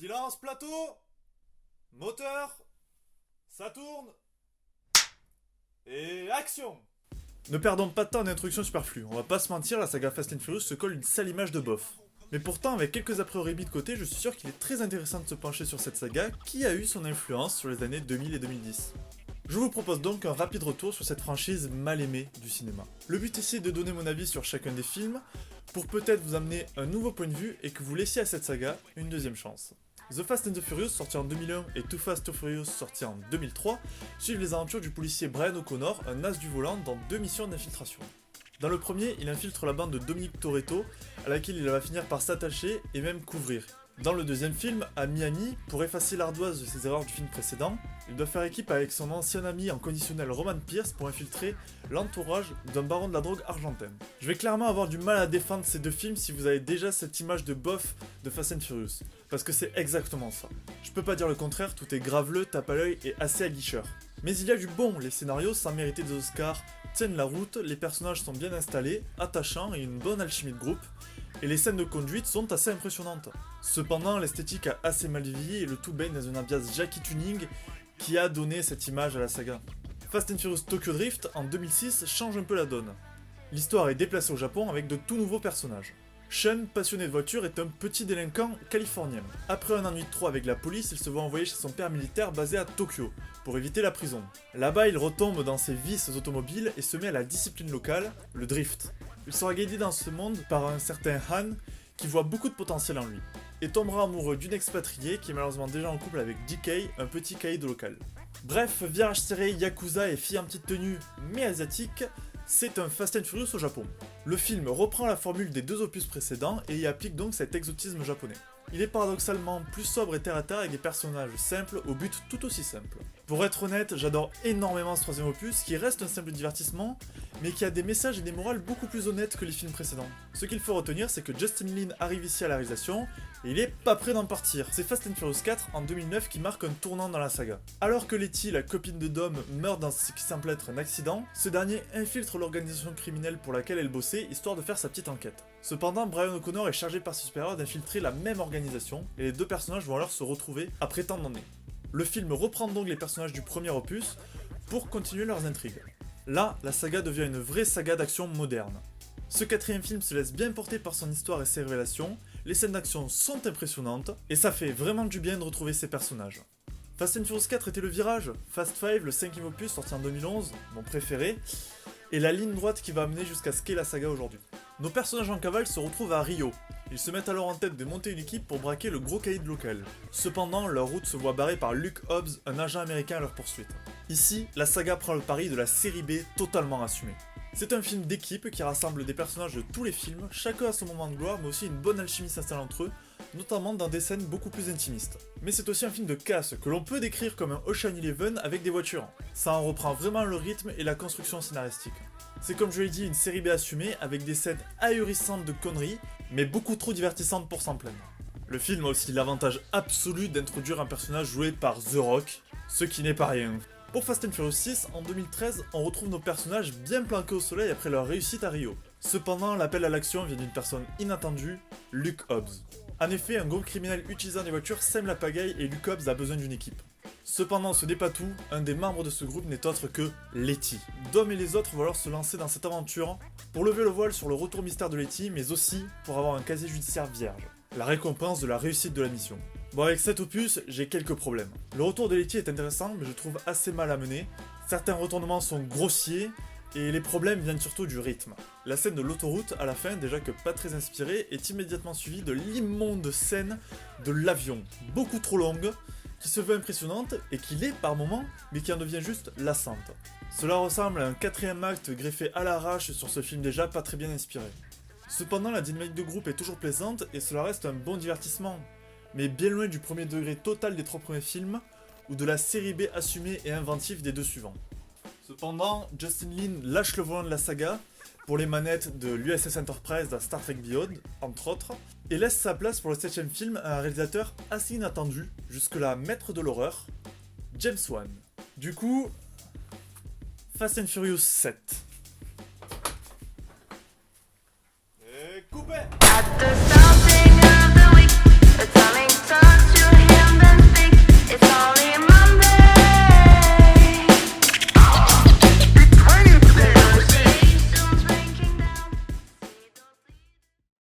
Silence plateau. Moteur. Ça tourne. Et action. Ne perdons pas de temps en introduction superflue, on va pas se mentir, la saga Fast and Furious se colle une sale image de bof. Mais pourtant, avec quelques a priori mis de côté, je suis sûr qu'il est très intéressant de se pencher sur cette saga qui a eu son influence sur les années 2000 et 2010. Je vous propose donc un rapide retour sur cette franchise mal aimée du cinéma. Le but ici est de donner mon avis sur chacun des films, pour peut-être vous amener un nouveau point de vue et que vous laissiez à cette saga une deuxième chance. The Fast and the Furious, sorti en 2001, et Too Fast Too Furious, sorti en 2003, suivent les aventures du policier Brian O'Connor, un as du volant, dans deux missions d'infiltration. Dans le premier, il infiltre la bande de Dominic Toretto, à laquelle il va finir par s'attacher et même couvrir. Dans le deuxième film, à Miami, pour effacer l'ardoise de ses erreurs du film précédent, il doit faire équipe avec son ancien ami en conditionnel Roman Pierce pour infiltrer l'entourage d'un baron de la drogue argentin. Je vais clairement avoir du mal à défendre ces deux films si vous avez déjà cette image de bof de Fast and Furious, parce que c'est exactement ça. Je peux pas dire le contraire, tout est graveleux, tape à l'œil et assez aguicheur. Mais il y a du bon, les scénarios sans mériter des Oscars tiennent la route, les personnages sont bien installés, attachants et une bonne alchimie de groupe, et les scènes de conduite sont assez impressionnantes. Cependant, l'esthétique a assez mal vieilli et le tout baigne dans une ambiance Jackie Tuning qui a donné cette image à la saga. Fast and Furious Tokyo Drift en 2006 change un peu la donne. L'histoire est déplacée au Japon avec de tout nouveaux personnages. Sean, passionné de voiture, est un petit délinquant californien. Après un ennui de trop avec la police, il se voit envoyer chez son père militaire basé à Tokyo, pour éviter la prison. Là-bas, il retombe dans ses vices automobiles et se met à la discipline locale, le drift. Il sera guidé dans ce monde par un certain Han, qui voit beaucoup de potentiel en lui, et tombera amoureux d'une expatriée qui est malheureusement déjà en couple avec DK, un petit caïd local. Bref, virage serré, yakuza et fille en petite tenue, mais asiatique, c'est un Fast and Furious au Japon. Le film reprend la formule des deux opus précédents et y applique donc cet exotisme japonais. Il est paradoxalement plus sobre et terre à terre avec des personnages simples au but tout aussi simple. Pour être honnête, j'adore énormément ce troisième opus qui reste un simple divertissement, mais qui a des messages et des morales beaucoup plus honnêtes que les films précédents. Ce qu'il faut retenir, c'est que Justin Lin arrive ici à la réalisation, et il est pas prêt d'en partir. C'est Fast and Furious 4 en 2009 qui marque un tournant dans la saga. Alors que Letty, la copine de Dom, meurt dans ce qui semble être un accident, ce dernier infiltre l'organisation criminelle pour laquelle elle bossait, histoire de faire sa petite enquête. Cependant, Brian O'Connor est chargé par ses supérieurs d'infiltrer la même organisation, et les deux personnages vont alors se retrouver après tant d'années. Le film reprend donc les personnages du premier opus pour continuer leurs intrigues. Là, la saga devient une vraie saga d'action moderne. Ce quatrième film se laisse bien porter par son histoire et ses révélations, les scènes d'action sont impressionnantes, et ça fait vraiment du bien de retrouver ces personnages. Fast and Furious 4 était le virage, Fast 5, le cinquième opus sorti en 2011, mon préféré, et la ligne droite qui va amener jusqu'à ce qu'est la saga aujourd'hui. Nos personnages en cavale se retrouvent à Rio. Ils se mettent alors en tête de monter une équipe pour braquer le gros caïd local. Cependant, leur route se voit barrée par Luke Hobbs, un agent américain à leur poursuite. Ici, la saga prend le pari de la série B totalement assumée. C'est un film d'équipe qui rassemble des personnages de tous les films, chacun a son moment de gloire, mais aussi une bonne alchimie s'installe entre eux, notamment dans des scènes beaucoup plus intimistes. Mais c'est aussi un film de casse, que l'on peut décrire comme un Ocean Eleven avec des voitures. Ça en reprend vraiment le rythme et la construction scénaristique. C'est comme je l'ai dit, une série B assumée, avec des scènes ahurissantes de conneries, mais beaucoup trop divertissantes pour s'en plaindre. Le film a aussi l'avantage absolu d'introduire un personnage joué par The Rock, ce qui n'est pas rien. Pour Fast and Furious 6, en 2013, on retrouve nos personnages bien planqués au soleil après leur réussite à Rio. Cependant, l'appel à l'action vient d'une personne inattendue, Luke Hobbs. En effet, un groupe criminel utilisant des voitures sème la pagaille et Luke Hobbs a besoin d'une équipe. Cependant, ce n'est pas tout, un des membres de ce groupe n'est autre que Letty. Dom et les autres vont alors se lancer dans cette aventure pour lever le voile sur le retour mystère de Letty, mais aussi pour avoir un casier judiciaire vierge. La récompense de la réussite de la mission. Bon, avec cet opus, j'ai quelques problèmes. Le retour de Letty est intéressant, mais je trouve assez mal amené. Certains retournements sont grossiers, et les problèmes viennent surtout du rythme. La scène de l'autoroute, à la fin, déjà que pas très inspirée, est immédiatement suivie de l'immonde scène de l'avion, beaucoup trop longue, qui se veut impressionnante et qui l'est par moments, mais qui en devient juste lassante. Cela ressemble à un quatrième acte greffé à l'arrache sur ce film déjà pas très bien inspiré. Cependant, la dynamique de groupe est toujours plaisante et cela reste un bon divertissement, mais bien loin du premier degré total des trois premiers films, ou de la série B assumée et inventive des deux suivants. Cependant, Justin Lin lâche le volant de la saga pour les manettes de l'USS Enterprise dans Star Trek Beyond, entre autres, et laisse sa place pour le 7ème film à un réalisateur assez inattendu, jusque-là maître de l'horreur, James Wan. Du coup, Fast and Furious 7.